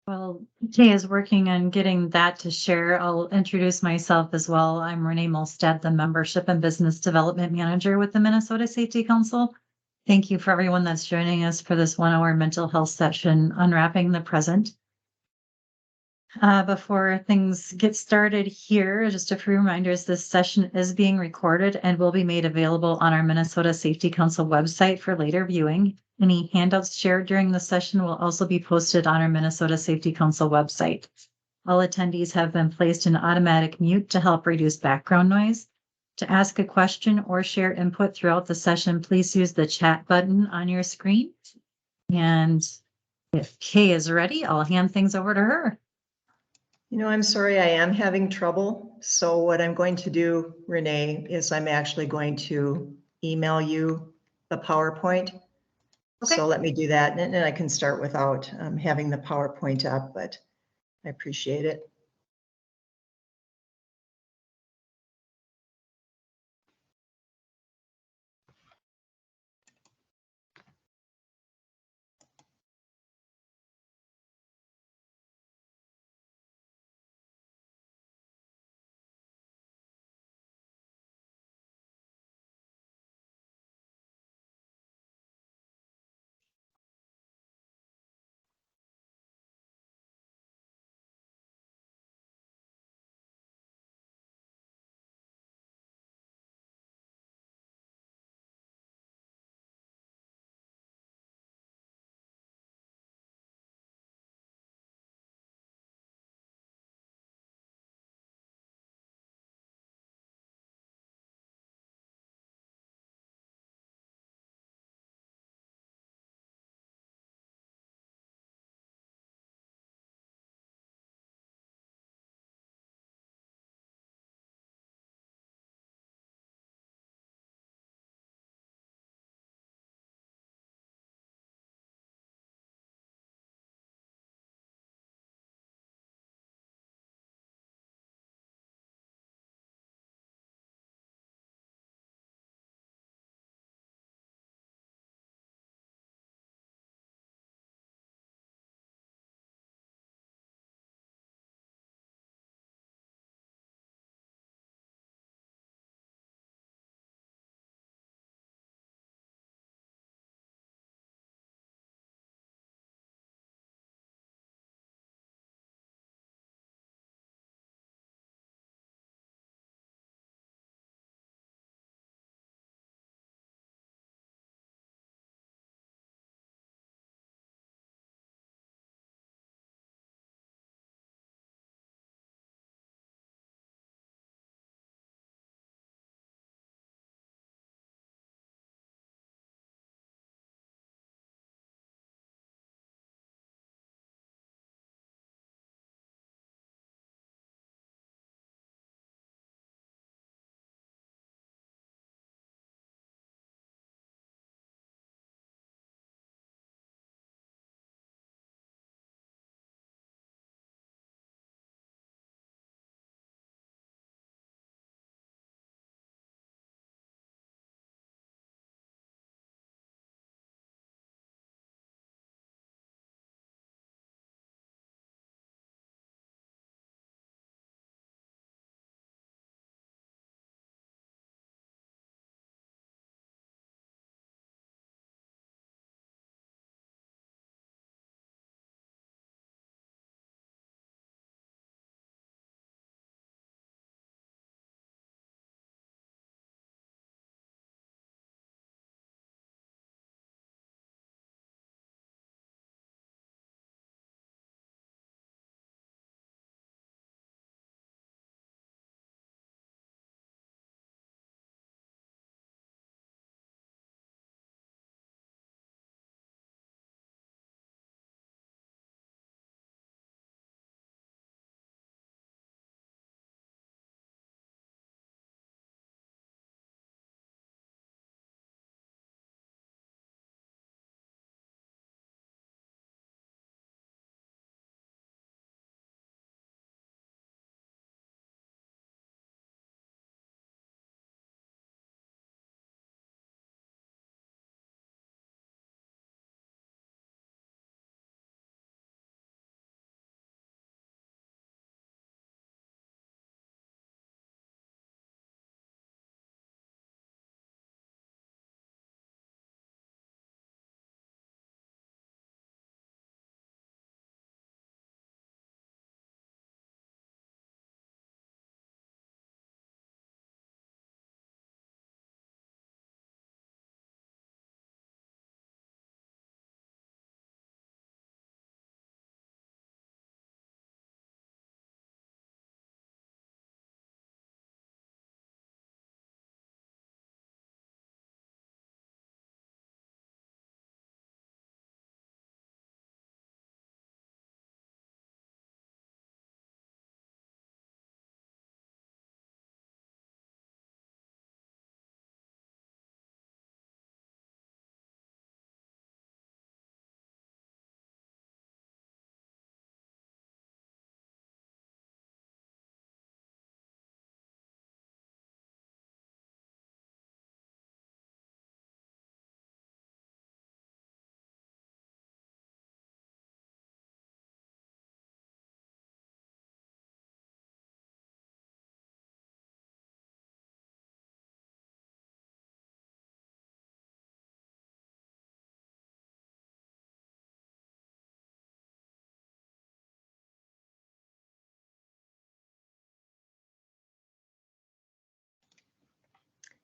Well, Kay is working on getting that to share. I'll introduce myself as well. I'm Renee Molstad, the Membership and Business Development Manager with the Minnesota Safety Council. Thank you for everyone that's joining us for this 1 hour mental health session, Unwrapping the Present. Before things get started here, just a few reminders. This session is being recorded and will be made available on our Minnesota Safety Council website for later viewing. Any handouts shared during the session will also be posted on our Minnesota Safety Council website. All attendees have been placed in automatic mute to help reduce background noise. To ask a question or share input throughout the session, please use the chat button on your screen. And if Kay is ready, I'll hand things over to her. I'm sorry, I am having trouble. So what I'm going to do, Renee, is I'm actually going to email you the PowerPoint. Okay. So let me do that, and then I can start without having the PowerPoint up, but I appreciate it.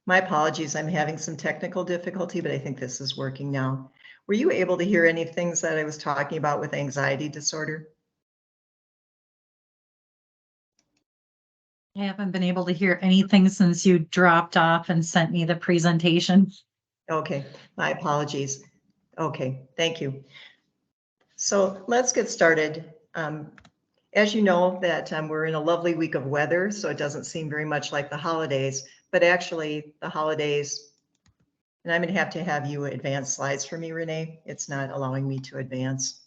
My apologies, I'm having some technical difficulty, but I think this is working now. Were you able to hear any things that I was talking about with anxiety disorder? I haven't been able to hear anything since you dropped off and sent me the presentation. Okay, my apologies. Okay, thank you. So let's get started. As you know that we're in a lovely week of weather, so it doesn't seem very much like the holidays, but actually the holidays, and I'm going to have you advance slides for me, Renee. It's not allowing me to advance.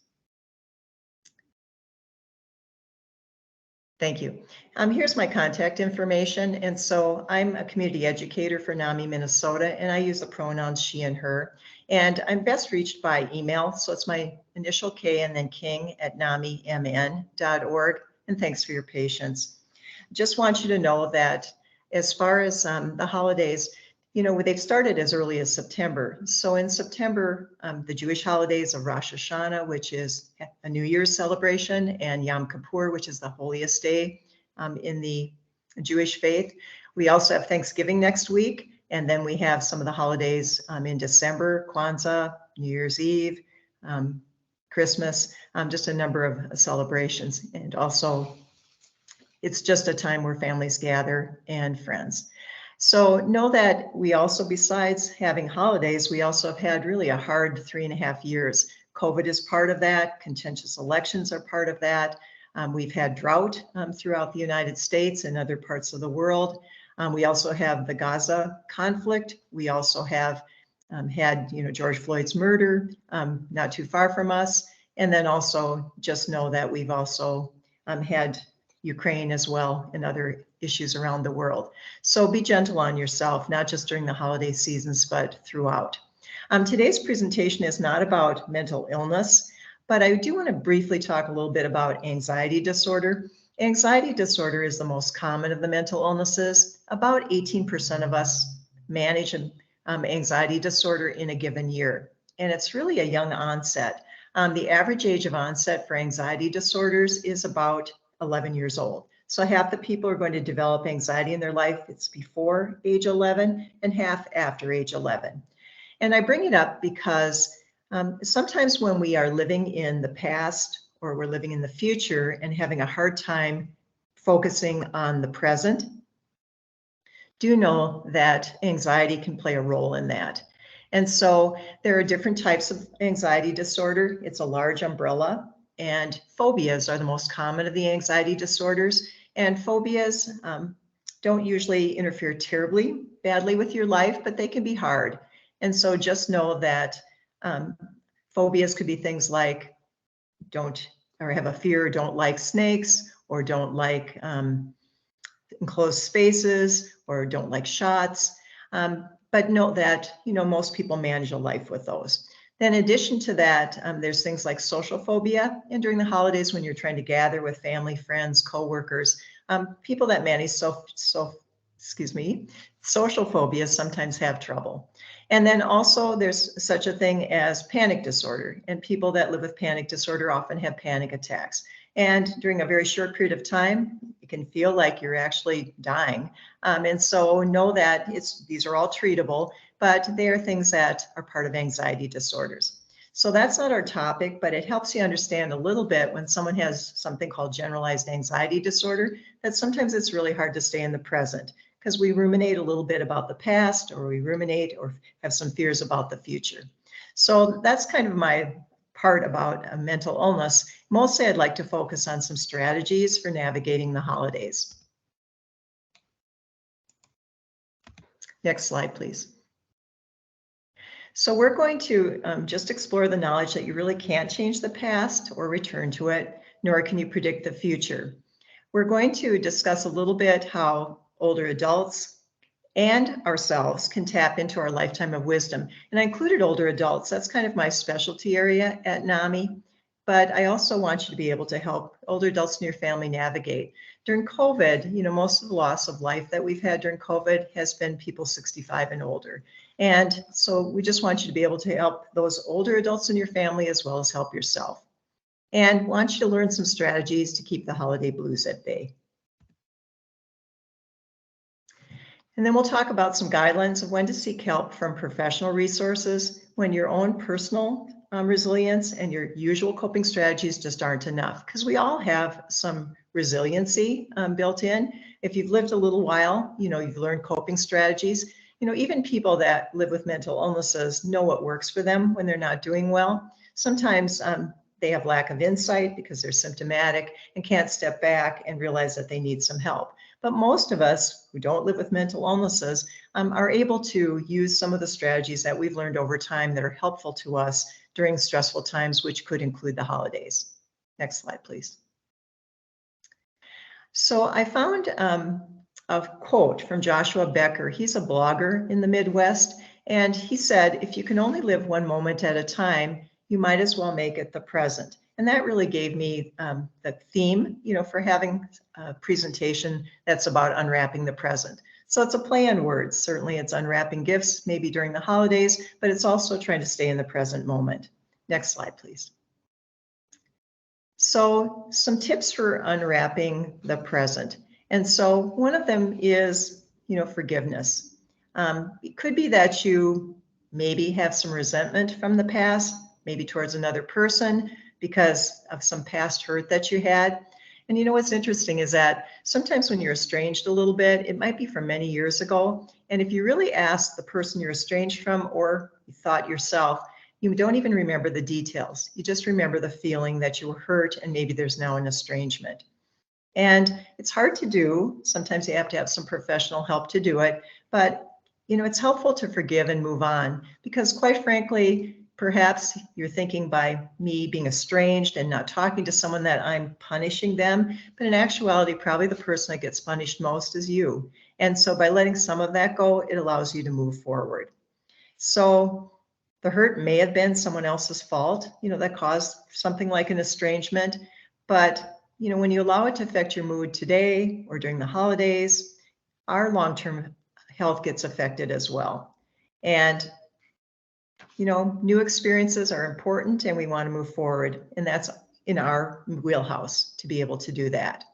Thank you. Here's my contact information. And so I'm a community educator for NAMI, Minnesota, and I use the pronouns she and her. And I'm best reached by email. So it's my initial K and then king@namimn.org. And thanks for your patience. Just want you to know that as far as the holidays, you know, they've started as early as September. So in September, the Jewish holidays of Rosh Hashanah, which is a New Year's celebration, and Yom Kippur, which is the holiest day in the Jewish faith. We also have Thanksgiving next week, and then we have some of the holidays in December, Kwanzaa, New Year's Eve, Christmas, just a number of celebrations. And also, it's just a time where families gather and friends. So know that we also, besides having holidays, we also have had really a hard 3.5 years. COVID is part of that. Contentious elections are part of that. We've had drought throughout the United States and other parts of the world. We also have the Gaza conflict. We also have had, you know, George Floyd's murder not too far from us. And then also just know that we've also had Ukraine as well and other issues around the world. So be gentle on yourself, not just during the holiday seasons, but throughout. Today's presentation is not about mental illness, but I do want to briefly talk a little bit about anxiety disorder. Anxiety disorder is the most common of the mental illnesses. About 18% of us manage anxiety disorder in a given year, and it's really a young onset. The average age of onset for anxiety disorders is about 11 years old. So half the people are going to develop anxiety in their life, it's before age 11, and half after age 11. And I bring it up because sometimes when we are living in the past or we're living in the future and having a hard time focusing on the present, do know that anxiety can play a role in that. And so there are different types of anxiety disorder. It's a large umbrella. And phobias are the most common of the anxiety disorders. And phobias don't usually interfere terribly badly with your life, but they can be hard. And so just know that phobias could be things like don't, or have a fear, don't like snakes, or don't like enclosed spaces, or don't like shots. But note that, you know, most people manage a life with those. Then in addition to that, there's things like social phobia. And during the holidays, when you're trying to gather with family, friends, coworkers, people that manage social phobias sometimes have trouble. And then also there's such a thing as panic disorder. And people that live with panic disorder often have panic attacks. And during a very short period of time, it can feel like you're actually dying. And so know that these are all treatable, but they are things that are part of anxiety disorders. So that's not our topic, but it helps you understand a little bit when someone has something called generalized anxiety disorder, that sometimes it's really hard to stay in the present because we ruminate a little bit about the past, or we ruminate or have some fears about the future. So that's kind of my part about a mental illness. Mostly I'd like to focus on some strategies for navigating the holidays. Next slide, please. So we're going to just explore the knowledge that you really can't change the past or return to it, nor can you predict the future. We're going to discuss a little bit how older adults and ourselves can tap into our lifetime of wisdom. And I included older adults. That's kind of my specialty area at NAMI. But I also want you to be able to help older adults in your family navigate. During COVID, you know, most of the loss of life that we've had during COVID has been people 65 and older. And so we just want you to be able to help those older adults in your family as well as help yourself. And want you to learn some strategies to keep the holiday blues at bay. And then we'll talk about some guidelines of when to seek help from professional resources when your own personal resilience and your usual coping strategies just aren't enough, because we all have some resiliency built in. If you've lived a little while, you've learned coping strategies. Even people that live with mental illnesses know what works for them when they're not doing well. Sometimes they have lack of insight because they're symptomatic and can't step back and realize that they need some help. But most of us who don't live with mental illnesses are able to use some of the strategies that we've learned over time that are helpful to us during stressful times, which could include the holidays. Next slide, please. So I found a quote from Joshua Becker. He's a blogger in the Midwest, and he said, "If you can only live one moment at a time, you might as well make it the present." And that really gave me the theme, for having a presentation that's about unwrapping the present. So it's a play on words. Certainly it's unwrapping gifts, maybe during the holidays, but it's also trying to stay in the present moment. Next slide, please. So some tips for unwrapping the present. And so one of them is, forgiveness. It could be that you maybe have some resentment from the past, maybe towards another person because of some past hurt that you had. And what's interesting is that sometimes when you're estranged a little bit, it might be from many years ago. And if you really ask the person you're estranged from, or you thought yourself, you don't even remember the details. You just remember the feeling that you were hurt and maybe there's now an estrangement. And it's hard to do. Sometimes you have to have some professional help to do it. But, it's helpful to forgive and move on because, quite frankly, perhaps you're thinking by me being estranged and not talking to someone that I'm punishing them. But in actuality, probably the person that gets punished most is you. And so by letting some of that go, it allows you to move forward. So the hurt may have been someone else's fault, that caused something like an estrangement. But, when you allow it to affect your mood today or during the holidays, our long-term health gets affected as well. And, new experiences are important and we want to move forward. And that's in our wheelhouse to be able to do that.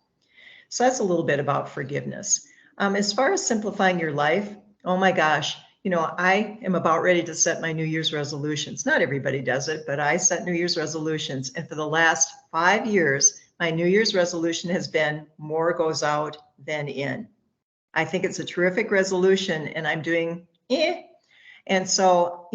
So that's a little bit about forgiveness. As far as simplifying your life, oh my gosh, I am about ready to set my New Year's resolutions. Not everybody does it, but I set New Year's resolutions. And for the last 5 years, my New Year's resolution has been more goes out than in. I think it's a terrific resolution and I'm doing And so,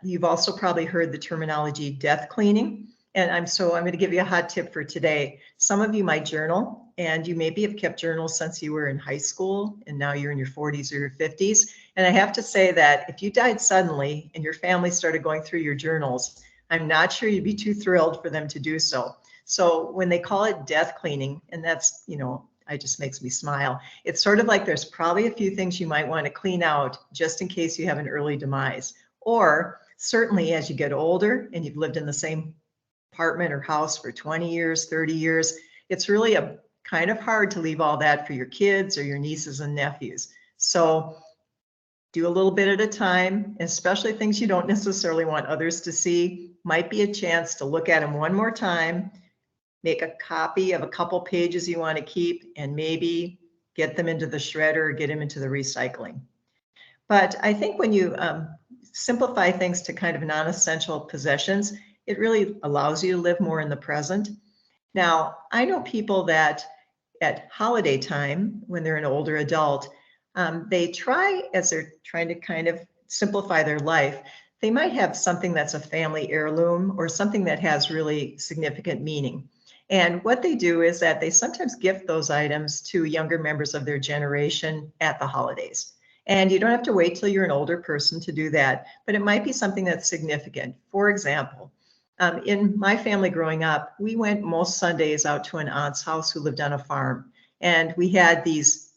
you've also probably heard the terminology death cleaning. And I'm going to give you a hot tip for today. Some of you might journal, and you maybe have kept journals since you were in high school, and now you're in your 40s or your 50s. And I have to say that if you died suddenly and your family started going through your journals, I'm not sure you'd be too thrilled for them to do so. So when they call it death cleaning, and that's, it just makes me smile. It's sort of like there's probably a few things you might want to clean out just in case you have an early demise. Or certainly as you get older and you've lived in the same apartment or house for 20 years, 30 years, it's really a kind of hard to leave all that for your kids or your nieces and nephews. So do a little bit at a time, especially things you don't necessarily want others to see. Might be a chance to look at them one more time, make a copy of a couple pages you want to keep, and maybe get them into the shredder or get them into the recycling. But I think when you simplify things to kind of non-essential possessions, it really allows you to live more in the present. Now, I know people that at holiday time, when they're an older adult, they try, as they're trying to kind of simplify their life, they might have something that's a family heirloom or something that has really significant meaning. And what they do is that they sometimes gift those items to younger members of their generation at the holidays. And you don't have to wait till you're an older person to do that, but it might be something that's significant. For example, in my family growing up, we went most Sundays out to an aunt's house who lived on a farm. And we had these,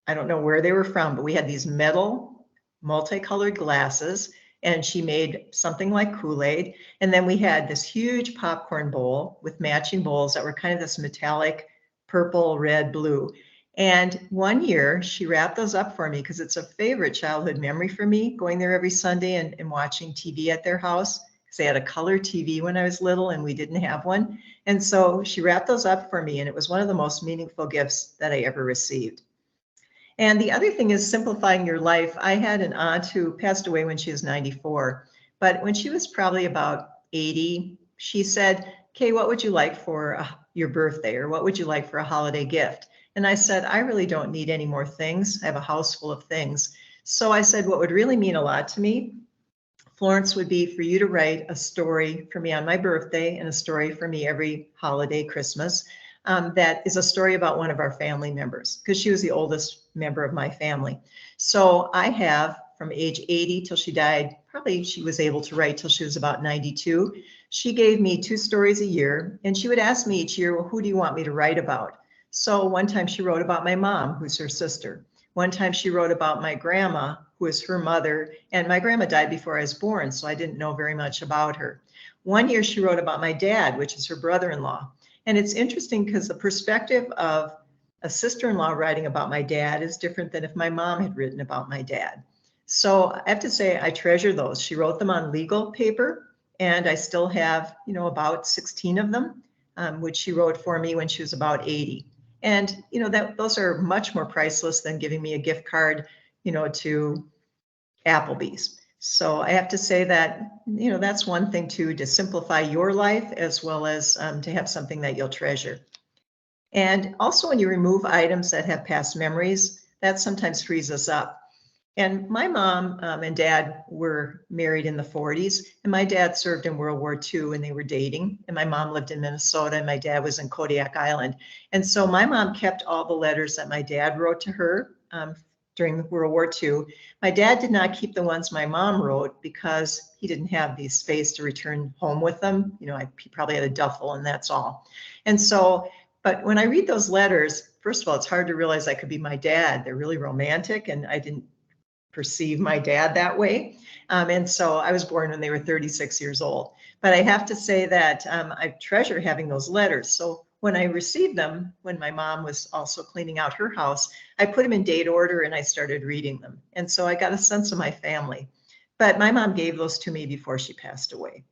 I don't know where they were from, but we had these metal multicolored glasses, and she made something like Kool-Aid. And then we had this huge popcorn bowl with matching bowls that were kind of this metallic purple, red, blue. And one year she wrapped those up for me because it's a favorite childhood memory for me, going there every Sunday and watching TV at their house. Because they had a color TV when I was little and we didn't have one. And so she wrapped those up for me, and it was one of the most meaningful gifts that I ever received. And the other thing is simplifying your life. I had an aunt who passed away when she was 94, but when she was probably about 80, she said, "Kay, what would you like for your birthday, or what would you like for a holiday gift?" And I said, "I really don't need any more things. I have a house full of things." So I said, what would really mean a lot to me, Florence, would be for you to write a story for me on my birthday and a story for me every holiday, Christmas, that is a story about one of our family members, because she was the oldest member of my family. So I have, from age 80 till she died, probably she was able to write till she was about 92. She gave me 2 stories a year, and she would ask me each year, well, who do you want me to write about? So one time she wrote about my mom, who's her sister. One time she wrote about my grandma, who is her mother, and my grandma died before I was born, so I didn't know very much about her. One year she wrote about my dad, which is her brother-in-law. And it's interesting because the perspective of a sister-in-law writing about my dad is different than if my mom had written about my dad. So I have to say I treasure those. She wrote them on legal paper, and I still have, about 16 of them, which she wrote for me when she was about 80. And that those are much more priceless than giving me a gift card, to Applebee's. So I have to say that, that's one thing too, to simplify your life as well as to have something that you'll treasure. And also when you remove items that have past memories, that sometimes frees us up. And my mom and dad were married in the 40s, and my dad served in World War II when they were dating. And my mom lived in Minnesota, and my dad was in Kodiak Island. And so my mom kept all the letters that my dad wrote to her during World War II. My dad did not keep the ones my mom wrote because he didn't have the space to return home with them. He probably had a duffel, and that's all. And so, but when I read those letters, first of all, it's hard to realize that could be my dad. They're really romantic, and I didn't perceive my dad that way. And so I was born when they were 36 years old. But I have to say that I treasure having those letters. So when I received them, when my mom was also cleaning out her house, I put them in date order and I started reading them. And so I got a sense of my family. But my mom gave those to me before she passed away.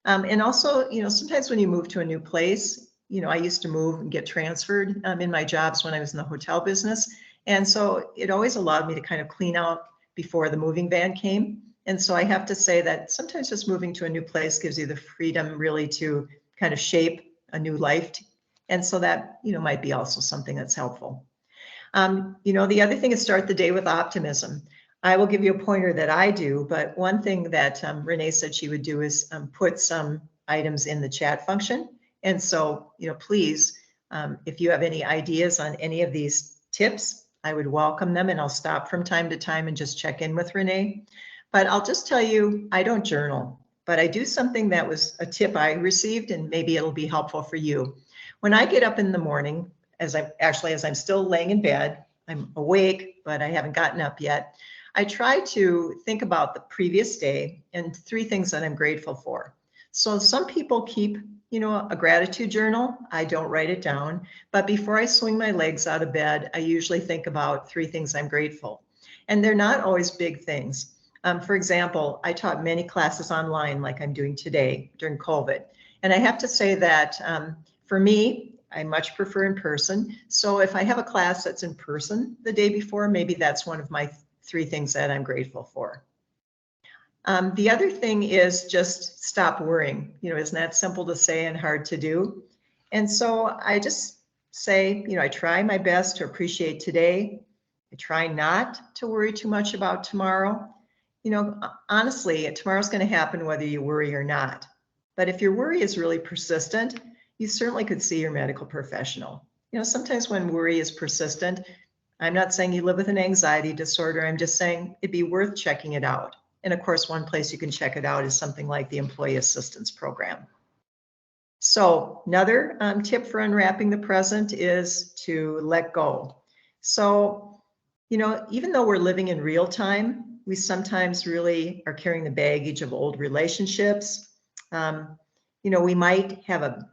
And also, sometimes when you move to a new place, I used to move and get transferred in my jobs when I was in the hotel business. And so it always allowed me to kind of clean out before the moving van came. And so I have to say that sometimes just moving to a new place gives you the freedom really to kind of shape a new life. And so that, might be also something that's helpful. The other thing is start the day with optimism. I will give you a pointer that I do, but one thing that Renee said she would do is put some items in the chat function. And so, please, if you have any ideas on any of these tips, I would welcome them, and I'll stop from time to time and just check in with Renee. But I'll just tell you, I don't journal, but I do something that was a tip I received, and maybe it'll be helpful for you. When I get up in the morning, as I'm still laying in bed, I'm awake, but I haven't gotten up yet. I try to think about the previous day and 3 things that I'm grateful for. So some people keep, a gratitude journal. I don't write it down, but before I swing my legs out of bed, I usually think about 3 things I'm grateful. And they're not always big things. For example, I taught many classes online like I'm doing today during COVID. And I have to say that for me, I much prefer in person. So if I have a class that's in person the day before, maybe that's one of my 3 things that I'm grateful for. The other thing is just stop worrying. Isn't that simple to say and hard to do? And so I just say, I try my best to appreciate today. I try not to worry too much about tomorrow. Honestly, tomorrow's going to happen whether you worry or not. But if your worry is really persistent, you certainly could see your medical professional. Sometimes when worry is persistent, I'm not saying you live with an anxiety disorder. I'm just saying it'd be worth checking it out. And of course, one place you can check it out is something like the Employee Assistance Program. So another tip for unwrapping the present is to let go. So, even though we're living in real time, we sometimes really are carrying the baggage of old relationships. We might have a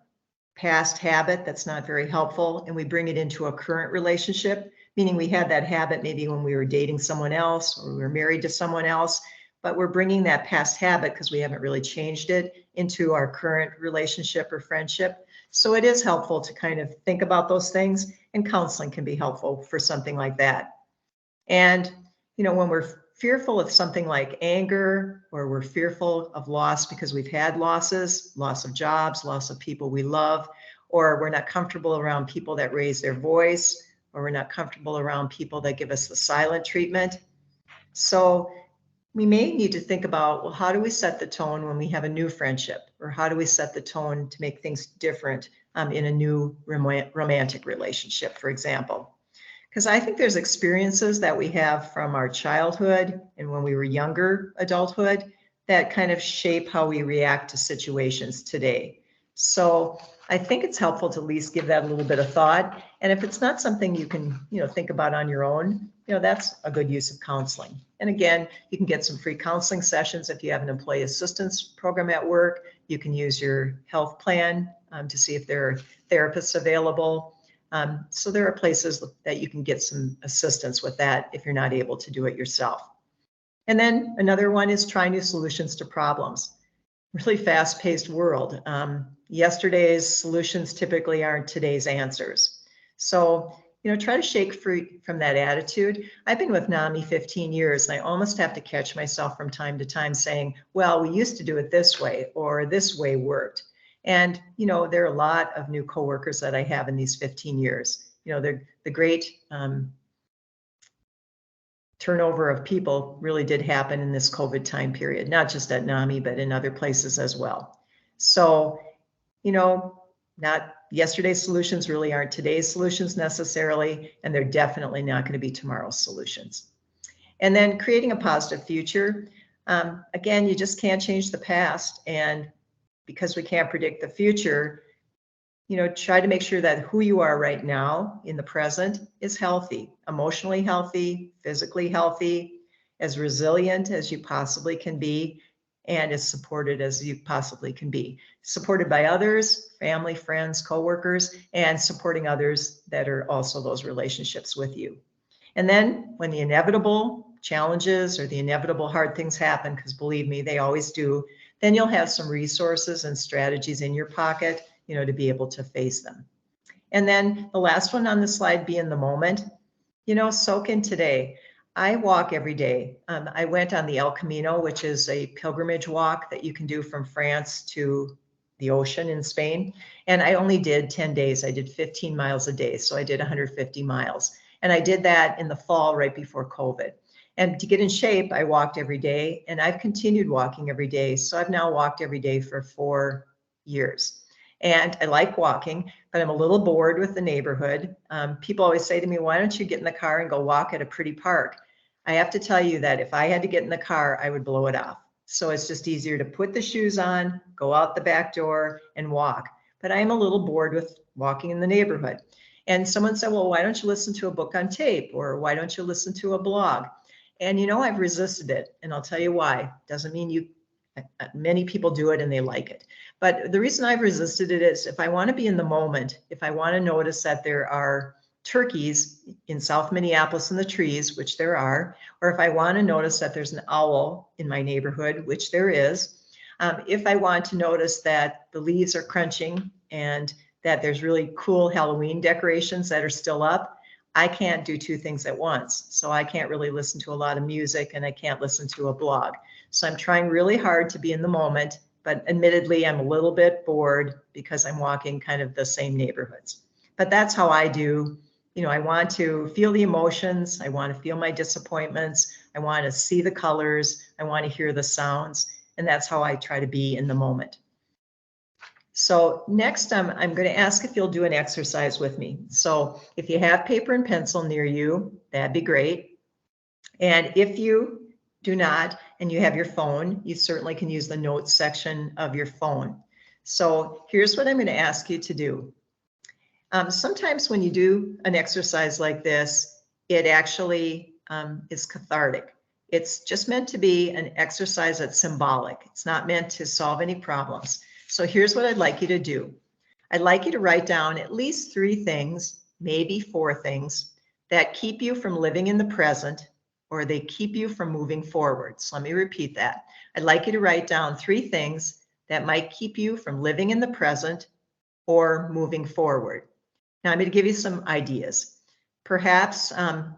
past habit that's not very helpful, and we bring it into a current relationship, meaning we had that habit maybe when we were dating someone else or we were married to someone else, but we're bringing that past habit because we haven't really changed it into our current relationship or friendship. So it is helpful to kind of think about those things, and counseling can be helpful for something like that. And, when we're fearful of something like anger, or we're fearful of loss because we've had losses, loss of jobs, loss of people we love, or we're not comfortable around people that raise their voice, or we're not comfortable around people that give us the silent treatment. So we may need to think about, well, how do we set the tone when we have a new friendship? Or how do we set the tone to make things different in a new romantic relationship, for example? Because I think there's experiences that we have from our childhood and when we were younger, adulthood, that kind of shape how we react to situations today. So I think it's helpful to at least give that a little bit of thought. And if it's not something you can, think about on your own, that's a good use of counseling. And again, you can get some free counseling sessions if you have an employee assistance program at work. You can use your health plan to see if there are therapists available. So there are places that you can get some assistance with that if you're not able to do it yourself. And then another one is try new solutions to problems. Really fast-paced world. Yesterday's solutions typically aren't today's answers. So, try to shake free from that attitude. I've been with NAMI 15 years, and I almost have to catch myself from time to time saying, well, we used to do it this way, or this way worked. And, there are a lot of new coworkers that I have in these 15 years. The great turnover of people really did happen in this COVID time period, not just at NAMI, but in other places as well. So, not yesterday's solutions really aren't today's solutions necessarily, and they're definitely not going to be tomorrow's solutions. And then creating a positive future. Again, you just can't change the past. And because we can't predict the future, try to make sure that who you are right now in the present is healthy, emotionally healthy, physically healthy, as resilient as you possibly can be, and as supported as you possibly can be. Supported by others, family, friends, coworkers, and supporting others that are also those relationships with you. And then when the inevitable challenges or the inevitable hard things happen, because believe me, they always do, then you'll have some resources and strategies in your pocket, to be able to face them. And then the last one on the slide, be in the moment, soak in today. I walk every day. I went on the El Camino, which is a pilgrimage walk that you can do from France to the ocean in Spain. And I only did 10 days. I did 15 miles a day. So I did 150 miles. And I did that in the fall right before COVID. And to get in shape, I walked every day, and I've continued walking every day. So I've now walked every day for 4 years. And I like walking, but I'm a little bored with the neighborhood. People always say to me, why don't you get in the car and go walk at a pretty park? I have to tell you that if I had to get in the car, I would blow it off. So it's just easier to put the shoes on, go out the back door and walk. But I'm a little bored with walking in the neighborhood. And someone said, well, why don't you listen to a book on tape? Or why don't you listen to a blog? And I've resisted it, and I'll tell you why. Doesn't mean many people do it and they like it. But the reason I've resisted it is if I want to be in the moment, if I want to notice that there are turkeys in South Minneapolis in the trees, which there are, or if I want to notice that there's an owl in my neighborhood, which there is, if I want to notice that the leaves are crunching and that there's really cool Halloween decorations that are still up, I can't do two things at once. So I can't really listen to a lot of music and I can't listen to a blog. So I'm trying really hard to be in the moment, but admittedly, I'm a little bit bored because I'm walking kind of the same neighborhoods. But that's how I do. I want to feel the emotions. I want to feel my disappointments. I want to see the colors. I want to hear the sounds. And that's how I try to be in the moment. So next, I'm going to ask if you'll do an exercise with me. So if you have paper and pencil near you, that'd be great. And if you do not, and you have your phone, you certainly can use the notes section of your phone. So here's what I'm going to ask you to do. Sometimes when you do an exercise like this, it actually is cathartic. It's just meant to be an exercise that's symbolic. It's not meant to solve any problems. So here's what I'd like you to do. I'd like you to write down at least 3 things, maybe 4 things, that keep you from living in the present, or they keep you from moving forward. So let me repeat that. I'd like you to write down 3 things that might keep you from living in the present or moving forward. Now I'm going to give you some ideas. Perhaps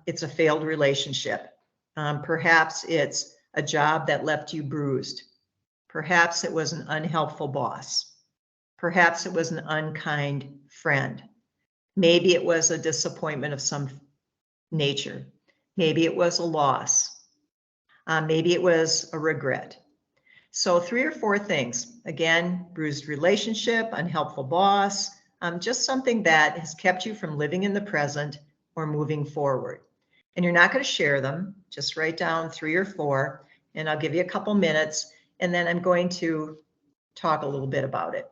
it's a failed relationship. Perhaps it's a job that left you bruised. Perhaps it was an unhelpful boss. Perhaps it was an unkind friend. Maybe it was a disappointment of some nature. Maybe it was a loss. Maybe it was a regret. So 3 or 4 things. Again, bruised relationship, unhelpful boss, just something that has kept you from living in the present or moving forward. And you're not going to share them. Just write down 3 or 4, and I'll give you a couple minutes, and then I'm going to talk a little bit about it.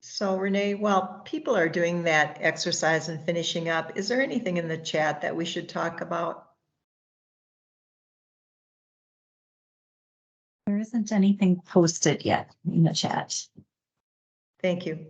So Renee, while people are doing that exercise and finishing up, is there anything in the chat that we should talk about? There isn't anything posted yet in the chat. Thank you.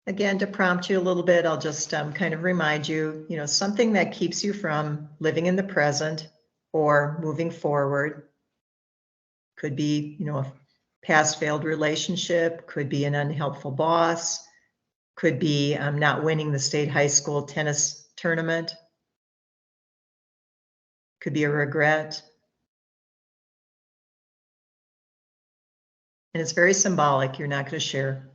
Again, to prompt you a little bit, I'll just kind of remind you, something that keeps you from living in the present or moving forward. Could be, a past failed relationship, could be an unhelpful boss, could be not winning the state high school tennis tournament, could be a regret. And it's very symbolic. You're not going to share.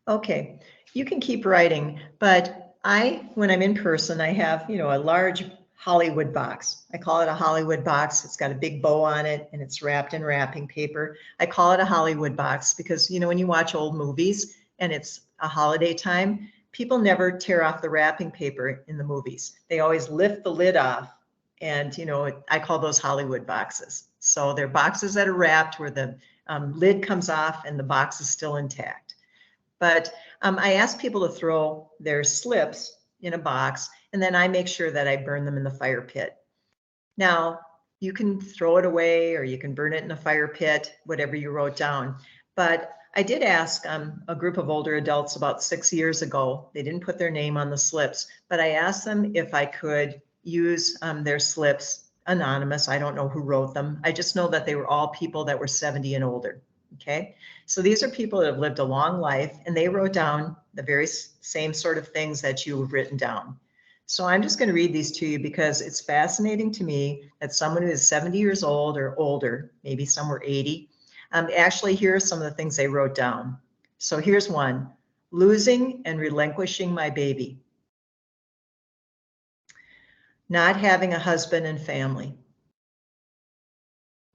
Okay, you can keep writing, but when I'm in person, I have, a large Hollywood box. I call it a Hollywood box. It's got a big bow on it and it's wrapped in wrapping paper. I call it a Hollywood box because, when you watch old movies and it's a holiday time, people never tear off the wrapping paper in the movies. They always lift the lid off. And, I call those Hollywood boxes. So they're boxes that are wrapped where the lid comes off and the box is still intact. But I ask people to throw their slips in a box, and then I make sure that I burn them in the fire pit. Now, you can throw it away or you can burn it in a fire pit, whatever you wrote down. But I did ask a group of older adults about 6 years ago. They didn't put their name on the slips, but I asked them if I could use their slips anonymous. I don't know who wrote them. I just know that they were all people that were 70 and older. Okay, so these are people that have lived a long life and they wrote down the very same sort of things that you have written down. So I'm just going to read these to you because it's fascinating to me that someone who is 70 years old or older, maybe some were 80, actually here are some of the things they wrote down. So here's one: losing and relinquishing my baby, not having a husband and family,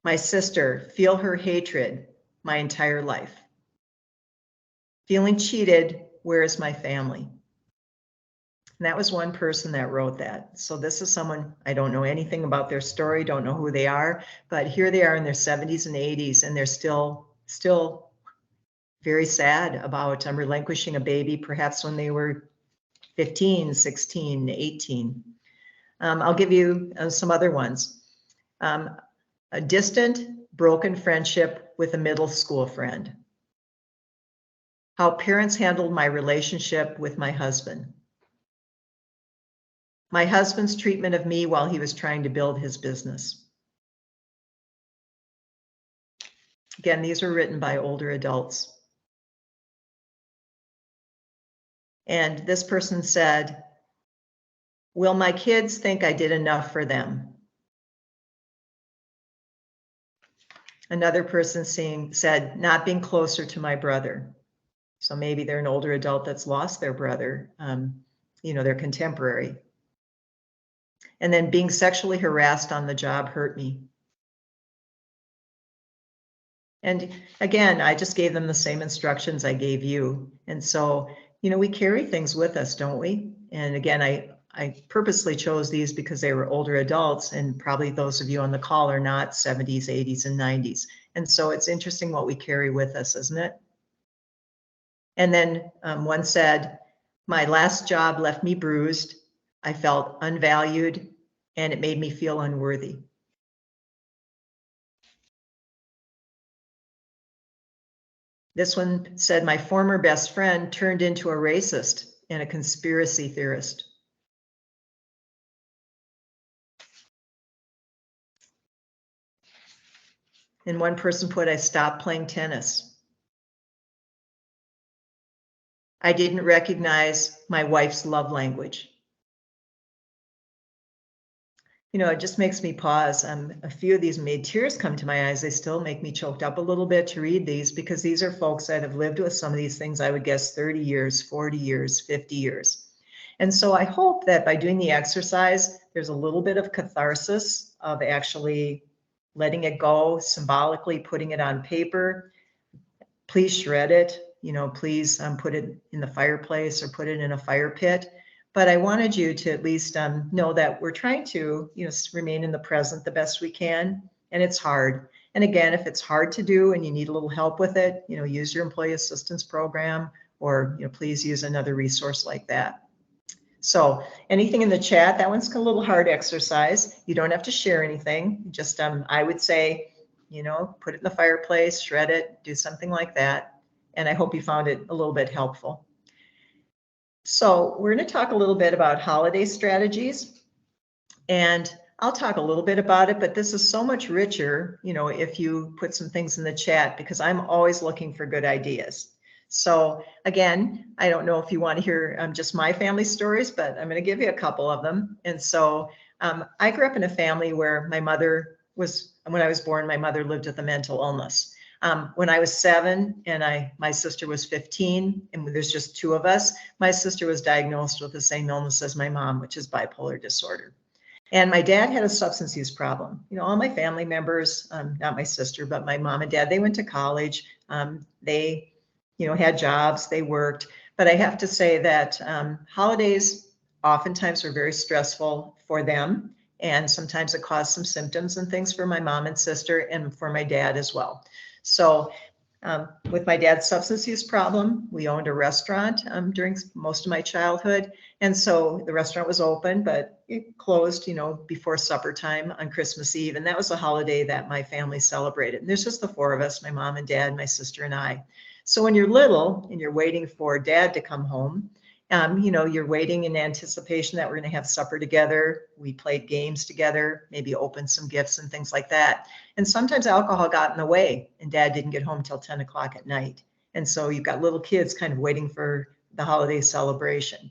my sister, feel her hatred my entire life, feeling cheated, where is my family? And that was one person that wrote that. So this is someone, I don't know anything about their story, don't know who they are, but here they are in their 70s and 80s, and they're still very sad about relinquishing a baby, perhaps when they were 15, 16, 18. I'll give you some other ones. A distant, broken friendship with a middle school friend. How parents handled my relationship with my husband. My husband's treatment of me while he was trying to build his business. Again, these were written by older adults. And this person said, Will my kids think I did enough for them? Another person said, not being closer to my brother. So maybe they're an older adult that's lost their brother, their contemporary. And then being sexually harassed on the job hurt me. And again, I just gave them the same instructions I gave you. And so, we carry things with us, don't we? And again, I purposely chose these because they were older adults, and probably those of you on the call are not 70s, 80s, and 90s. And so it's interesting what we carry with us, isn't it? And then one said, my last job left me bruised. I felt unvalued, and it made me feel unworthy. This one said, my former best friend turned into a racist and a conspiracy theorist. And one person put, I stopped playing tennis. I didn't recognize my wife's love language. It just makes me pause. A few of these made tears come to my eyes. They still make me choked up a little bit to read these, because these are folks that have lived with some of these things, I would guess 30 years, 40 years, 50 years. And so I hope that by doing the exercise, there's a little bit of catharsis of actually letting it go, symbolically putting it on paper. Please shred it, please put it in the fireplace or put it in a fire pit. But I wanted you to at least know that we're trying to, remain in the present the best we can. And it's hard. And again, if it's hard to do and you need a little help with it, use your employee assistance program, or, please use another resource like that. So anything in the chat, that one's a little hard exercise. You don't have to share anything. Just, I would say, put it in the fireplace, shred it, do something like that. And I hope you found it a little bit helpful. So we're going to talk a little bit about holiday strategies, and I'll talk a little bit about it, but this is so much richer, if you put some things in the chat, because I'm always looking for good ideas. So again, I don't know if you want to hear just my family stories, but I'm going to give you a couple of them. And so I grew up in a family where when I was born, my mother lived with a mental illness. When I was 7 and my sister was 15, and there's just 2 of us, my sister was diagnosed with the same illness as my mom, which is bipolar disorder. And my dad had a substance use problem. All my family members, not my sister, but my mom and dad, they went to college. They, had jobs, they worked. But I have to say that holidays oftentimes were very stressful for them. And sometimes it caused some symptoms and things for my mom and sister, and for my dad as well. So with my dad's substance use problem, we owned a restaurant during most of my childhood. And so the restaurant was open, but it closed, before supper time on Christmas Eve. And that was a holiday that my family celebrated. And there's just the 4 of us, my mom and dad, my sister and I. So when you're little and you're waiting for dad to come home, you're waiting in anticipation that we're going to have supper together. We played games together, maybe opened some gifts and things like that. And sometimes alcohol got in the way, and dad didn't get home till 10 o'clock at night. And so you've got little kids kind of waiting for the holiday celebration.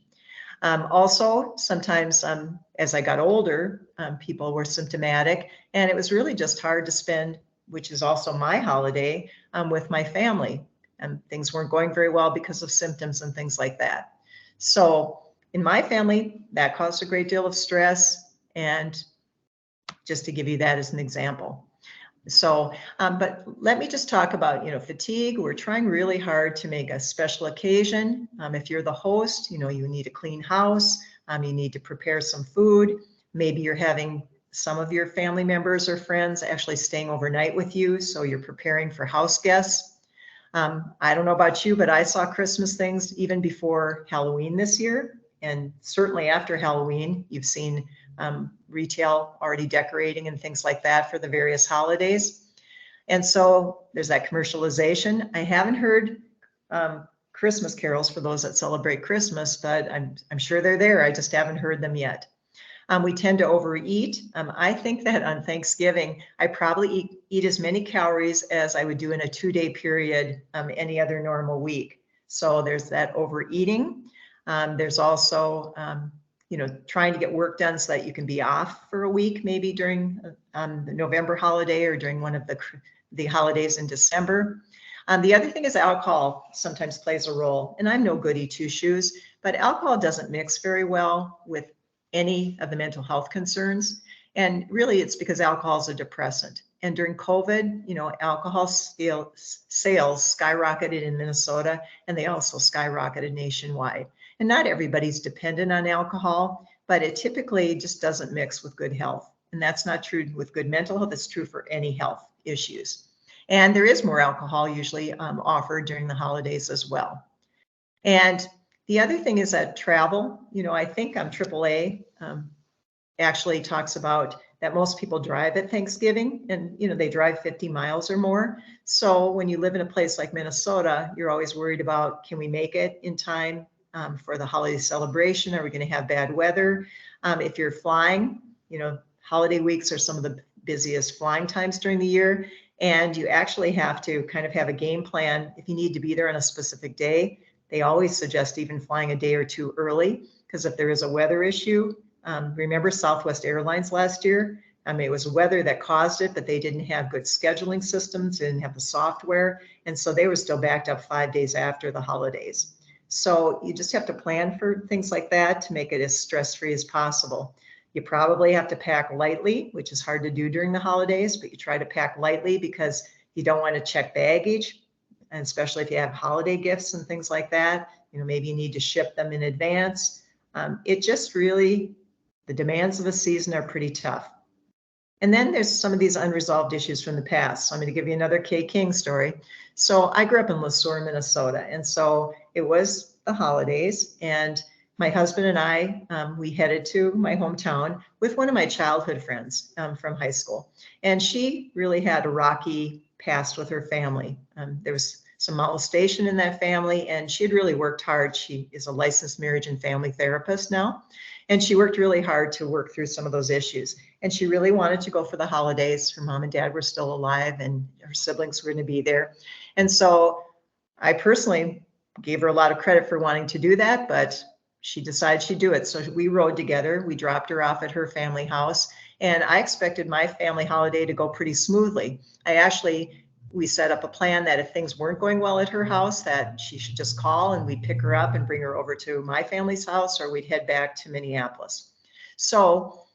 Also, sometimes as I got older, people were symptomatic, and it was really just hard to spend, which is also my holiday, with my family. And things weren't going very well because of symptoms and things like that. So in my family, that caused a great deal of stress, and just to give you that as an example. So, but let me just talk about, fatigue. We're trying really hard to make a special occasion. If you're the host, you need a clean house. You need to prepare some food. Maybe you're having some of your family members or friends actually staying overnight with you, so you're preparing for house guests. I don't know about you, but I saw Christmas things even before Halloween this year. And certainly after Halloween, you've seen retail already decorating and things like that for the various holidays. And so there's that commercialization. I haven't heard Christmas carols for those that celebrate Christmas, but I'm sure they're there. I just haven't heard them yet. We tend to overeat. I think that on Thanksgiving, I probably eat as many calories as I would do in a 2-day period any other normal week. So there's that overeating. There's also trying to get work done so that you can be off for a week, maybe during the November holiday or during one of the holidays in December. The other thing is alcohol sometimes plays a role, and I'm no goody two shoes, but alcohol doesn't mix very well with any of the mental health concerns. And really it's because alcohol is a depressant. And during COVID, alcohol sales skyrocketed in Minnesota, and they also skyrocketed nationwide. And not everybody's dependent on alcohol, but it typically just doesn't mix with good health. And that's not true with good mental health. It's true for any health issues. And there is more alcohol usually offered during the holidays as well. And the other thing is that travel, I think AAA actually talks about that most people drive at Thanksgiving, and they drive 50 miles or more. So when you live in a place like Minnesota, you're always worried about, can we make it in time for the holiday celebration? Are we going to have bad weather? If you're flying, holiday weeks are some of the busiest flying times during the year. And you actually have to kind of have a game plan. If you need to be there on a specific day, they always suggest even flying a day or two early, because if there is a weather issue, remember Southwest Airlines last year? It was weather that caused it, but they didn't have good scheduling systems, didn't have the software. And so they were still backed up 5 days after the holidays. So you just have to plan for things like that to make it as stress-free as possible. You probably have to pack lightly, which is hard to do during the holidays, but you try to pack lightly because you don't want to check baggage, and especially if you have holiday gifts and things like that. Maybe you need to ship them in advance. It just really, the demands of the season are pretty tough. And then there's some of these unresolved issues from the past. So I'm going to give you another Kay King story. So I grew up in LeSueur, Minnesota. And so it was the holidays, and my husband and I, we headed to my hometown with one of my childhood friends from high school. And she really had a rocky past with her family. There was some molestation in that family, and she had really worked hard. She is a licensed marriage and family therapist now. And she worked really hard to work through some of those issues. And she really wanted to go for the holidays. Her mom and dad were still alive, and her siblings were going to be there. And so I personally gave her a lot of credit for wanting to do that, but she decided she'd do it. So we rode together. We dropped her off at her family house. And I expected my family holiday to go pretty smoothly. We set up a plan that if things weren't going well at her house, that she should just call and we'd pick her up and bring her over to my family's house, or we'd head back to Minneapolis. So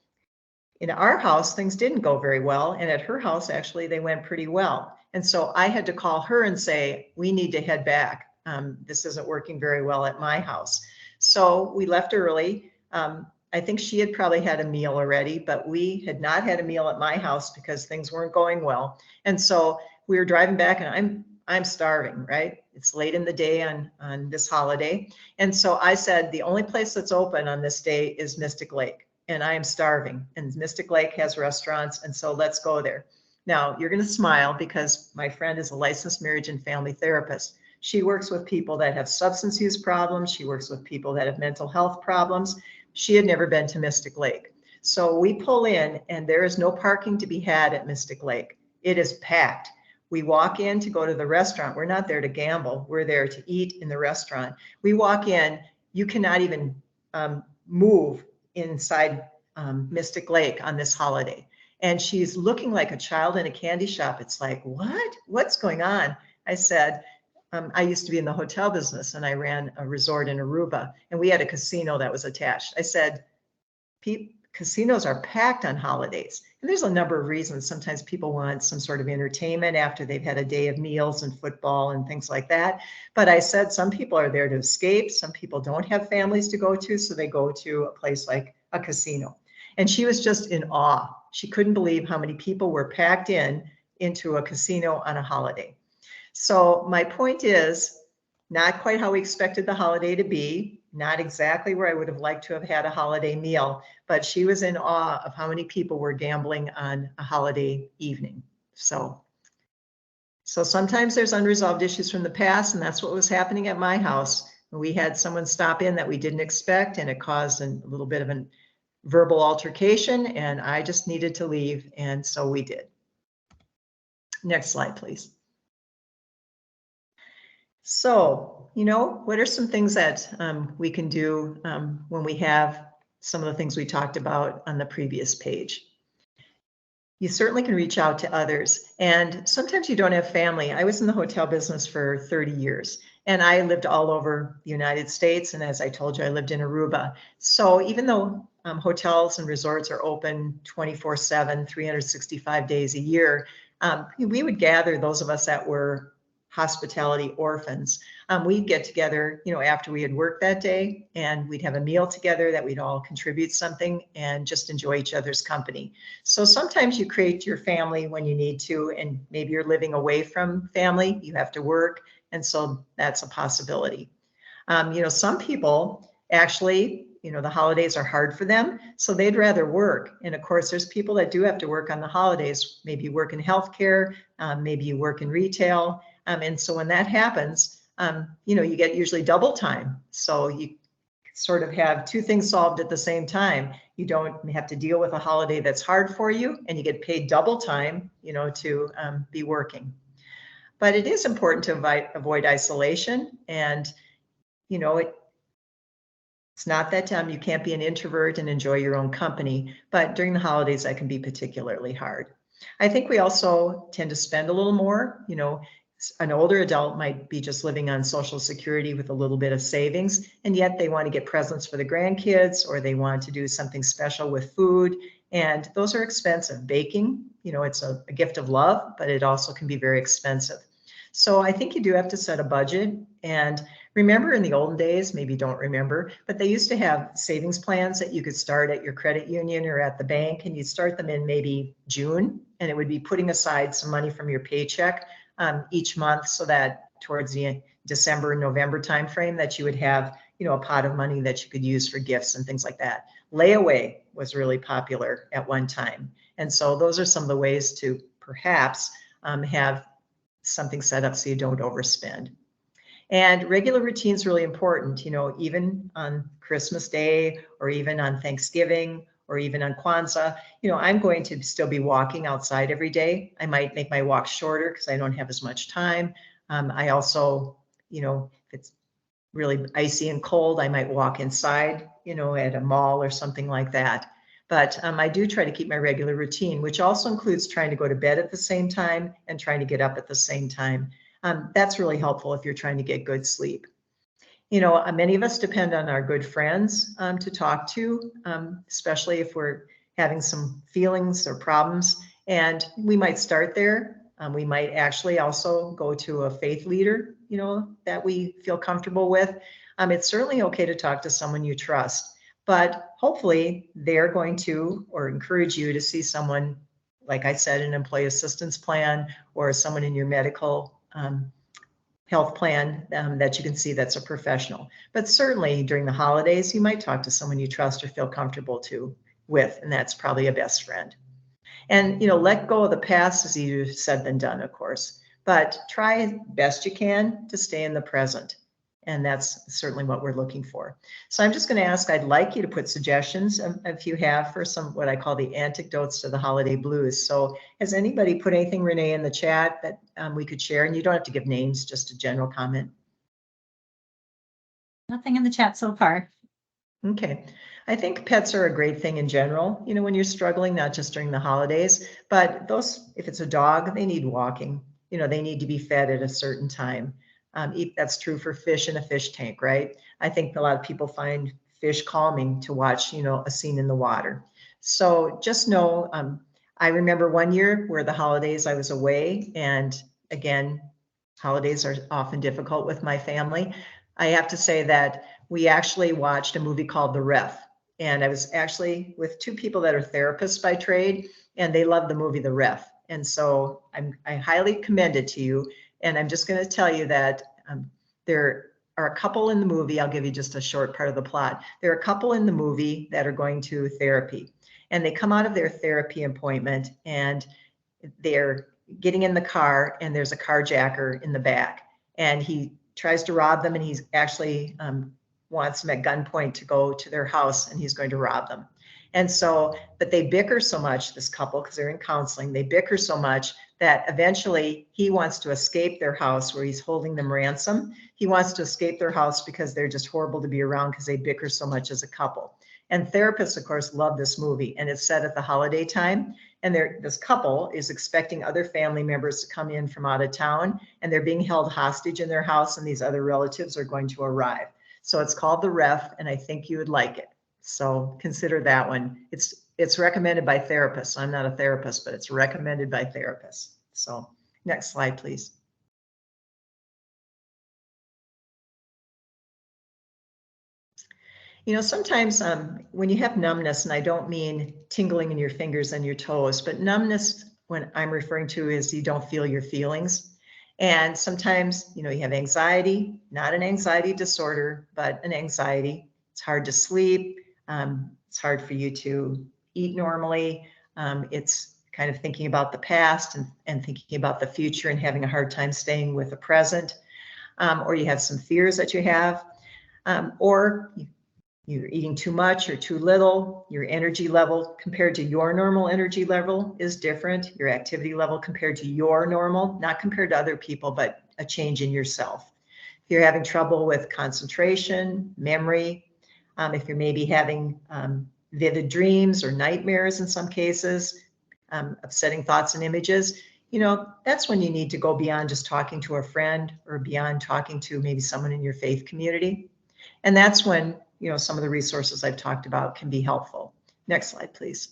in our house, things didn't go very well. And at her house, actually, they went pretty well. And so I had to call her and say, we need to head back. This isn't working very well at my house. So we left early. I think she had probably had a meal already, but we had not had a meal at my house because things weren't going well. And so we were driving back, and I'm starving, right? It's late in the day on this holiday. And so I said, the only place that's open on this day is Mystic Lake, and I am starving. And Mystic Lake has restaurants, and so let's go there. Now, you're going to smile because my friend is a licensed marriage and family therapist. She works with people that have substance use problems. She works with people that have mental health problems. She had never been to Mystic Lake. So we pull in, and there is no parking to be had at Mystic Lake. It is packed. We walk in to go to the restaurant. We're not there to gamble. We're there to eat in the restaurant. We walk in, you cannot even move inside Mystic Lake on this holiday. And she's looking like a child in a candy shop. It's like, what? What's going on? I said, I used to be in the hotel business, and I ran a resort in Aruba, and we had a casino that was attached. I said, casinos are packed on holidays. And there's a number of reasons. Sometimes people want some sort of entertainment after they've had a day of meals and football and things like that. But I said some people are there to escape. Some people don't have families to go to, so they go to a place like a casino. And she was just in awe. She couldn't believe how many people were packed into a casino on a holiday. So my point is, not quite how we expected the holiday to be, not exactly where I would have liked to have had a holiday meal, but she was in awe of how many people were gambling on a holiday evening. So sometimes there's unresolved issues from the past, and that's what was happening at my house. We had someone stop in that we didn't expect, and it caused a little bit of a verbal altercation, and I just needed to leave, and so we did. Next slide, please. So, what are some things that we can do when we have some of the things we talked about on the previous page. You certainly can reach out to others. And sometimes you don't have family. I was in the hotel business for 30 years and I lived all over the United States. And as I told you, I lived in Aruba. So even though hotels and resorts are open 24/7, 365 days a year, we would gather, those of us that were hospitality orphans. We'd get together, after we had worked that day, and we'd have a meal together that we'd all contribute something and just enjoy each other's company. So sometimes you create your family when you need to, and maybe you're living away from family, you have to work, and so that's a possibility. Some people actually, the holidays are hard for them, so they'd rather work. And of course, there's people that do have to work on the holidays. Maybe you work in healthcare, maybe you work in retail. And so when that happens, you get usually double time. So you sort of have two things solved at the same time. You don't have to deal with a holiday that's hard for you, and you get paid double time, to be working. But it is important to avoid isolation. And, it's not that you can't be an introvert and enjoy your own company, but during the holidays, that can be particularly hard. I think we also tend to spend a little more. An older adult might be just living on Social Security with a little bit of savings, and yet they want to get presents for the grandkids, or they want to do something special with food. And those are expensive. Baking, it's a gift of love, but it also can be very expensive. So I think you do have to set a budget. And remember, in the olden days, maybe you don't remember, but they used to have savings plans that you could start at your credit union or at the bank, and you'd start them in maybe June, and it would be putting aside some money from your paycheck each month, so that towards the December, November timeframe, that you would have, a pot of money that you could use for gifts and things like that. Layaway was really popular at one time. And so those are some of the ways to perhaps have something set up so you don't overspend. And regular routine is really important, even on Christmas Day, or even on Thanksgiving, or even on Kwanzaa. I'm going to still be walking outside every day. I might make my walk shorter because I don't have as much time. I also, if it's really icy and cold, I might walk inside, at a mall or something like that. But I do try to keep my regular routine, which also includes trying to go to bed at the same time and trying to get up at the same time. That's really helpful if you're trying to get good sleep. Many of us depend on our good friends to talk to, especially if we're having some feelings or problems. And we might start there. We might actually also go to a faith leader, that we feel comfortable with. It's certainly okay to talk to someone you trust, but hopefully they're going to, or encourage you to see someone, like I said, an employee assistance plan, or someone in your medical health plan that you can see that's a professional. But certainly during the holidays, you might talk to someone you trust or feel comfortable with, and that's probably a best friend. And, let go of the past is easier said than done, of course, but try best you can to stay in the present. And that's certainly what we're looking for. So I'm just going to ask, I'd like you to put suggestions if you have for some, what I call the antidotes to the holiday blues. So has anybody put anything, Renee, in the chat that we could share? And you don't have to give names, just a general comment. Nothing in the chat so far. Okay. I think pets are a great thing in general, when you're struggling, not just during the holidays, but if it's a dog, they need walking, they need to be fed at a certain time. That's true for fish in a fish tank, right? I think a lot of people find fish calming to watch, a scene in the water. So just know, I remember one year where the holidays I was away, and again, holidays are often difficult with my family. I have to say that we actually watched a movie called The Ref. And I was actually with two people that are therapists by trade, and they love the movie The Ref. And so I highly commend it to you. And I'm just going to tell you that there are a couple in the movie. I'll give you just a short part of the plot. There are a couple in the movie that are going to therapy, and they come out of their therapy appointment, and they're getting in the car, and there's a carjacker in the back, and he tries to rob them, and he's actually wants them at gunpoint to go to their house, and he's going to rob them. And so, but they bicker so much, this couple, because they're in counseling, they bicker so much that eventually he wants to escape their house where he's holding them ransom. He wants to escape their house because they're just horrible to be around because they bicker so much as a couple. And therapists, of course, love this movie, and it's set at the holiday time. And this couple is expecting other family members to come in from out of town, and they're being held hostage in their house, and these other relatives are going to arrive. So it's called The Ref, and I think you would like it. So consider that one. It's recommended by therapists. I'm not a therapist, but it's recommended by therapists. So next slide, please. You know, sometimes when you have numbness, and I don't mean tingling in your fingers and your toes, but numbness, when I'm referring to, is you don't feel your feelings. And sometimes, you know, you have anxiety, not an anxiety disorder, but an anxiety. It's hard to sleep. It's hard for you to eat normally. It's kind of thinking about the past and thinking about the future and having a hard time staying with the present. Or you have some fears that you have, or you're eating too much or too little. Your energy level compared to your normal energy level is different. Your activity level compared to your normal, not compared to other people, but a change in yourself. If you're having trouble with concentration, memory, if you're maybe having vivid dreams or nightmares in some cases, upsetting thoughts and images, you know, that's when you need to go beyond just talking to a friend or beyond talking to maybe someone in your faith community. And that's when, you know, some of the resources I've talked about can be helpful. Next slide, please.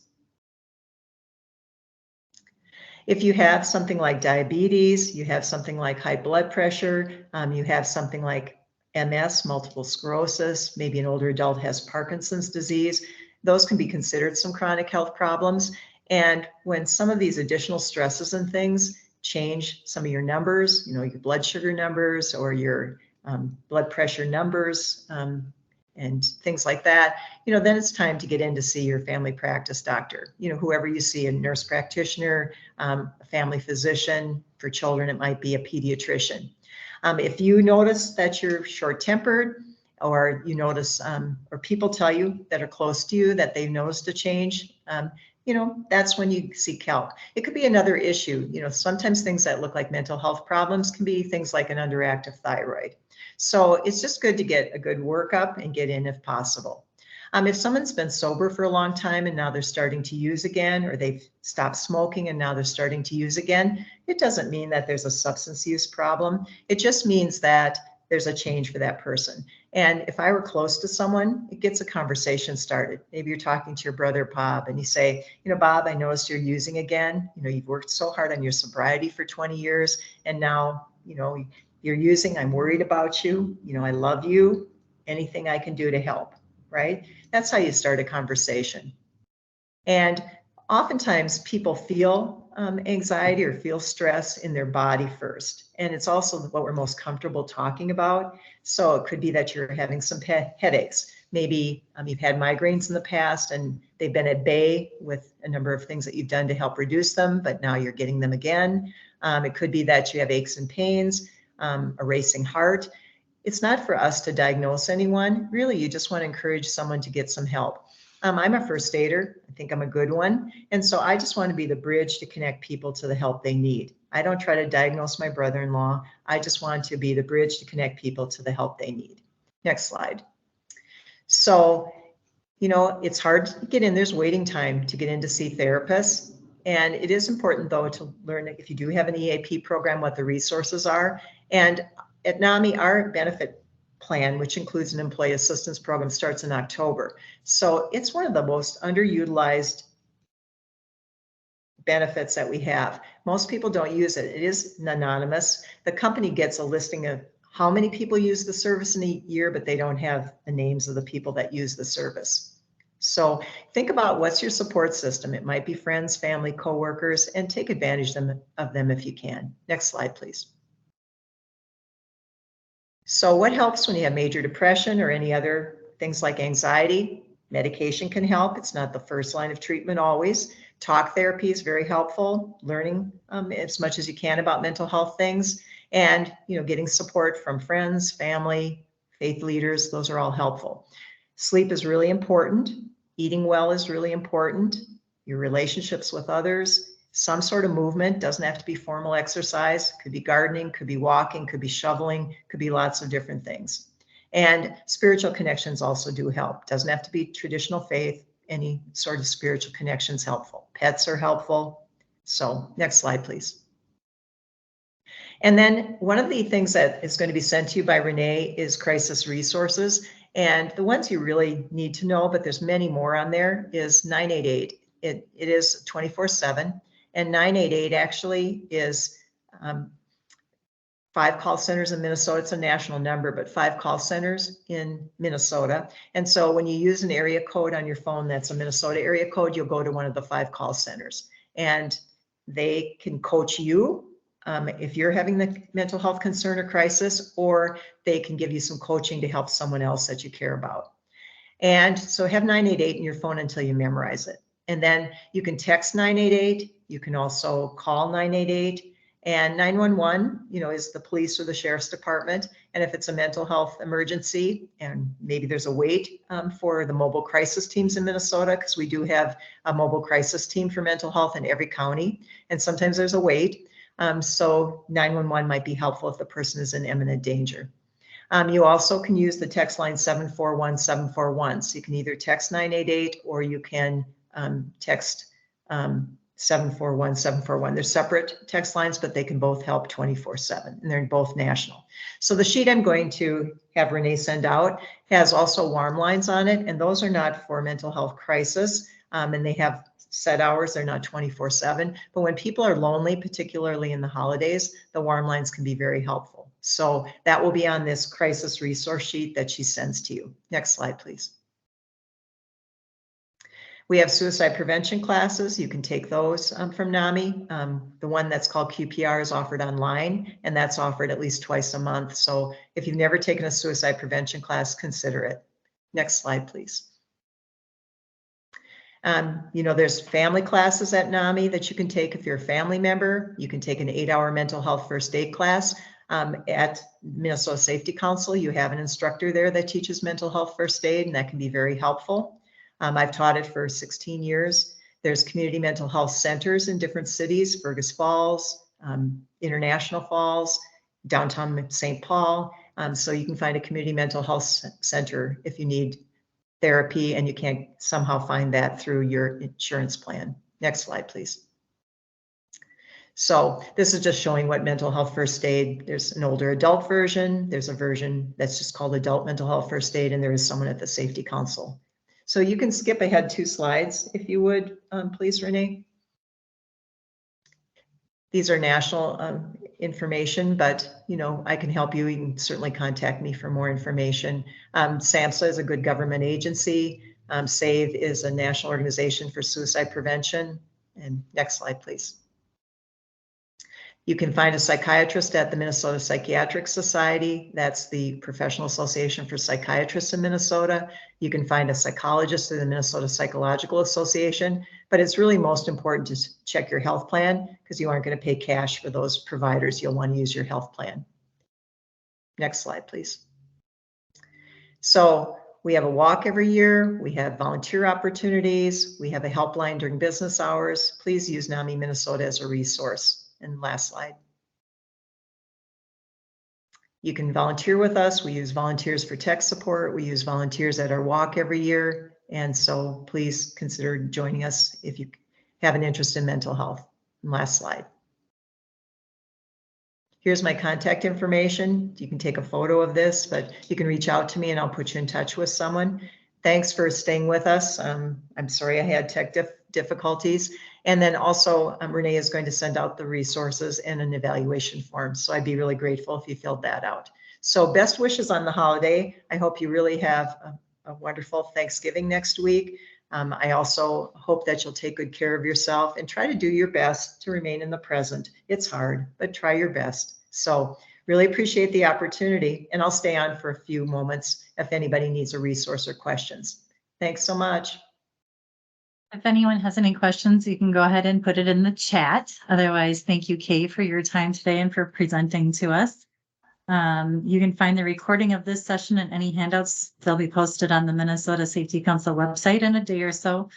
If you have something like diabetes, you have something like high blood pressure, you have something like MS, multiple sclerosis, maybe an older adult has Parkinson's disease, those can be considered some chronic health problems. And when some of these additional stresses and things change some of your numbers, you know, your blood sugar numbers or your blood pressure numbers, and things like that, you know, then it's time to get in to see your family practice doctor, you know, whoever you see, a nurse practitioner, a family physician. For children, it might be a pediatrician. If you notice that you're short-tempered, or you notice, or people tell you that are close to you that they've noticed a change, you know, that's when you seek help. It could be another issue. You know, sometimes things that look like mental health problems can be things like an underactive thyroid. So it's just good to get a good workup and get in if possible. If someone's been sober for a long time and now they're starting to use again, or they've stopped smoking and now they're starting to use again, it doesn't mean that there's a substance use problem. It just means that there's a change for that person. And if I were close to someone, it gets a conversation started. Maybe you're talking to your brother, Bob, and you say, you know, Bob, I noticed you're using again. You know, you've worked so hard on your sobriety for 20 years, and now, you know, you're using. I'm worried about you. You know, I love you. Anything I can do to help, right? That's how you start a conversation. And oftentimes people feel anxiety or feel stress in their body first. And it's also what we're most comfortable talking about. So it could be that you're having some headaches. Maybe you've had migraines in the past and they've been at bay with a number of things that you've done to help reduce them, but now you're getting them again. It could be that you have aches and pains, a racing heart. It's not for us to diagnose anyone. Really, you just want to encourage someone to get some help. I'm a first aider. I think I'm a good one. And so I just want to be the bridge to connect people to the help they need. I don't try to diagnose my brother-in-law. I just want to be the bridge to connect people to the help they need. Next slide. So, you know, it's hard to get in. There's waiting time to get in to see therapists. And it is important, though, to learn, if you do have an EAP program, what the resources are. And at NAMI, our benefit plan, which includes an employee assistance program, starts in October. So it's one of the most underutilized benefits that we have. Most people don't use it. It is anonymous. The company gets a listing of how many people use the service in a year, but they don't have the names of the people that use the service. So think about what's your support system. It might be friends, family, coworkers, and take advantage of them if you can. Next slide, please. So what helps when you have major depression or any other things like anxiety? Medication can help. It's not the first line of treatment always. Talk therapy is very helpful. Learning as much as you can about mental health things, and getting support from friends, family, faith leaders. Those are all helpful. Sleep is really important. Eating well is really important. Your relationships with others. Some sort of movement, doesn't have to be formal exercise, could be gardening, could be walking, could be shoveling, could be lots of different things. And spiritual connections also do help. Doesn't have to be traditional faith. Any sort of spiritual connection is helpful. Pets are helpful. So next slide, please. And then one of the things that is going to be sent to you by Renee is crisis resources. And the ones you really need to know, but there's many more on there, is 988. It is 24/7. And 988 actually is 5 call centers in Minnesota. It's a national number, but 5 call centers in Minnesota. And so when you use an area code on your phone, that's a Minnesota area code, you'll go to one of the 5 call centers. And they can coach you if you're having the mental health concern or crisis, or they can give you some coaching to help someone else that you care about. And so have 988 in your phone until you memorize it. And then you can text 988. You can also call 988. And 911, is the police or the sheriff's department. And if it's a mental health emergency, and maybe there's a wait for the mobile crisis teams in Minnesota, because we do have a mobile crisis team for mental health in every county. And sometimes there's a wait. So 911 might be helpful if the person is in imminent danger. You also can use the text line 741-741. So you can either text 988 or you can text 741-741. They're separate text lines, but they can both help 24/7, and they're both national. So the sheet I'm going to have Renee send out has also warm lines on it, and those are not for mental health crisis, and they have set hours. They're not 24/7, but when people are lonely, particularly in the holidays, the warm lines can be very helpful. So that will be on this crisis resource sheet that she sends to you. Next slide, please. We have suicide prevention classes. You can take those from NAMI. The one that's called QPR is offered online, and that's offered at least twice a month. So if you've never taken a suicide prevention class, consider it. Next slide, please. There's family classes at NAMI that you can take if you're a family member. You can take an 8-hour mental health first aid class. At Minnesota Safety Council, you have an instructor there that teaches mental health first aid, and that can be very helpful. I've taught it for 16 years. There's community mental health centers in different cities, Fergus Falls, International Falls, downtown St. Paul. So you can find a community mental health center if you need therapy and you can't somehow find that through your insurance plan. Next slide, please. So this is just showing what mental health first aid. There's an older adult version. There's a version that's just called adult mental health first aid, and there is someone at the Safety Council. So you can skip ahead 2 slides if you would, please, Renee. These are national information, but I can help you. You can certainly contact me for more information. SAMHSA is a good government agency. SAVE is a national organization for suicide prevention. And next slide, please. You can find a psychiatrist at the Minnesota Psychiatric Society. That's the Professional Association for Psychiatrists in Minnesota. You can find a psychologist through the Minnesota Psychological Association, but it's really most important to check your health plan because you aren't going to pay cash for those providers. You'll want to use your health plan. Next slide, please. So we have a walk every year. We have volunteer opportunities. We have a helpline during business hours. Please use NAMI Minnesota as a resource. And last slide. You can volunteer with us. We use volunteers for tech support. We use volunteers at our walk every year. And so please consider joining us if you have an interest in mental health. And last slide. Here's my contact information. You can take a photo of this, but you can reach out to me and I'll put you in touch with someone. Thanks for staying with us. I'm sorry I had tech difficulties. And then also Renee is going to send out the resources and an evaluation form. So I'd be really grateful if you filled that out. So best wishes on the holiday. I hope you really have a wonderful Thanksgiving next week. I also hope that you'll take good care of yourself and try to do your best to remain in the present. It's hard, but try your best. So really appreciate the opportunity, and I'll stay on for a few moments if anybody needs a resource or questions. Thanks so much. If anyone has any questions, you can go ahead and put it in the chat. Otherwise, thank you, Kay, for your time today and for presenting to us. You can find the recording of this session and any handouts. They'll be posted on the Minnesota Safety Council website in a day or so.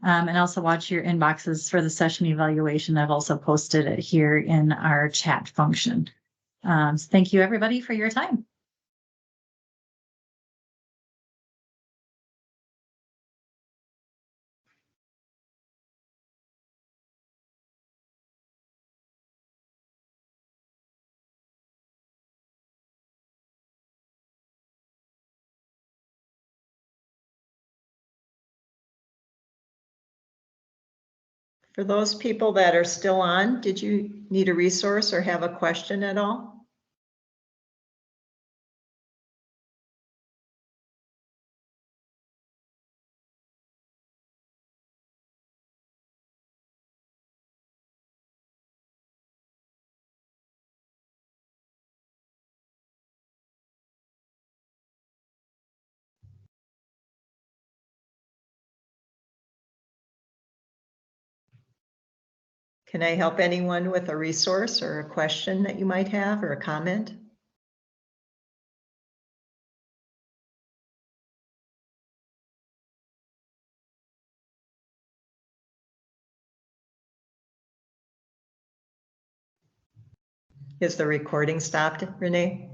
And also watch your inboxes for the session evaluation. I've also posted it here in our chat function. So thank you, everybody, for your time. For those people that are still on, did you need a resource or have a question at all? Can I help anyone with a resource or a question that you might have or a comment? Is the recording stopped, Renee?